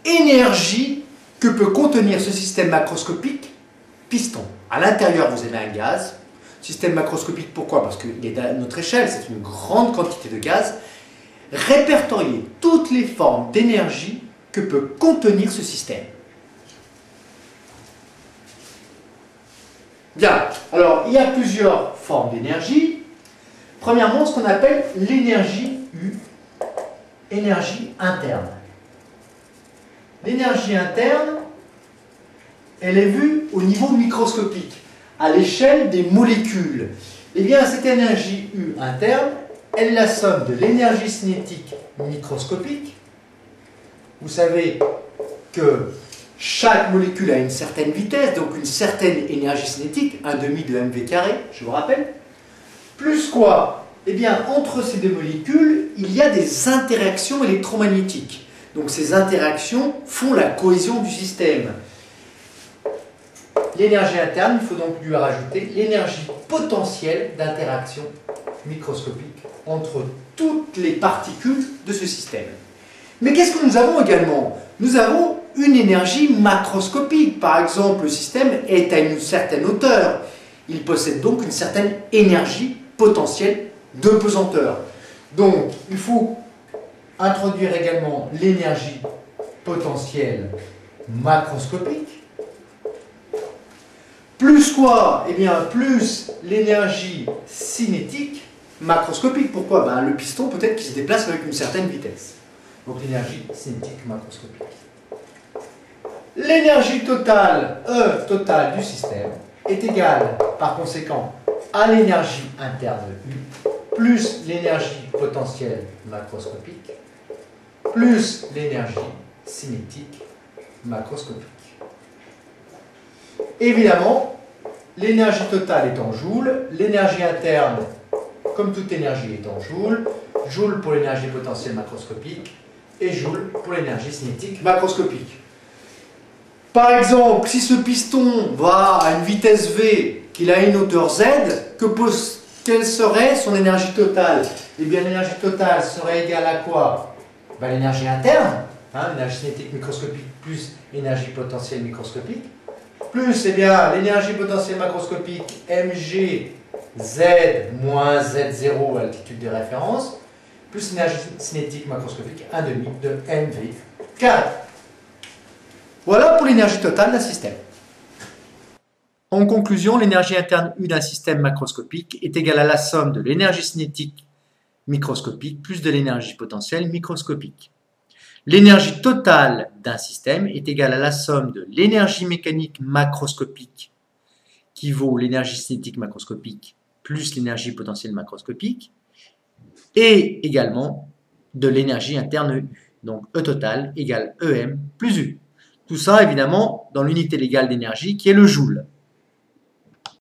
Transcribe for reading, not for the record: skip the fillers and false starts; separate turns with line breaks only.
énergie que peut contenir ce système macroscopique piston. À l'intérieur, vous avez un gaz. Système macroscopique, pourquoi? Parce qu'il est à notre échelle, c'est une grande quantité de gaz. Répertorier toutes les formes d'énergie que peut contenir ce système. Bien, alors il y a plusieurs formes d'énergie. Premièrement, ce qu'on appelle l'énergie U, énergie interne. L'énergie interne, elle est vue au niveau microscopique, à l'échelle des molécules. Eh bien, cette énergie U interne, elle est la somme de l'énergie cinétique microscopique. Vous savez que chaque molécule a une certaine vitesse, donc une certaine énergie cinétique, 1/2 de mv², je vous rappelle. Plus quoi? Eh bien, entre ces deux molécules, il y a des interactions électromagnétiques. Donc ces interactions font la cohésion du système. L'énergie interne, il faut donc lui rajouter l'énergie potentielle d'interaction microscopique entre toutes les particules de ce système. Mais qu'est-ce que nous avons également? Nous avons une énergie macroscopique. Par exemple, le système est à une certaine hauteur. Il possède donc une certaine énergie potentielle de pesanteur. Donc, il faut introduire également l'énergie potentielle macroscopique. Plus quoi? Eh bien, plus l'énergie cinétique macroscopique. Pourquoi? Ben, le piston, peut-être qu'il se déplace avec une certaine vitesse. Donc, l'énergie cinétique macroscopique. L'énergie totale, E totale du système, est égale, par conséquent, à l'énergie interne U, plus l'énergie potentielle macroscopique, plus l'énergie cinétique macroscopique. Évidemment, l'énergie totale est en joules, l'énergie interne, comme toute énergie, est en joules, joule pour l'énergie potentielle macroscopique et joule pour l'énergie cinétique macroscopique. Par exemple, si ce piston va à une vitesse V, qu'il a une hauteur Z, quelle serait son énergie totale? Eh bien, l'énergie totale serait égale à quoi? Ben, l'énergie interne, l'énergie cinétique microscopique plus l'énergie potentielle microscopique, plus eh bien l'énergie potentielle macroscopique mg z moins z0 à l'altitude de référence, plus l'énergie cinétique macroscopique 1/2 de mv². Voilà pour l'énergie totale d'un système. En conclusion, l'énergie interne U d'un système macroscopique est égale à la somme de l'énergie cinétique microscopique plus de l'énergie potentielle microscopique. L'énergie totale d'un système est égale à la somme de l'énergie mécanique macroscopique qui vaut l'énergie cinétique macroscopique plus l'énergie potentielle macroscopique et également de l'énergie interne U. Donc E total égale EM plus U. Tout ça évidemment dans l'unité légale d'énergie qui est le joule.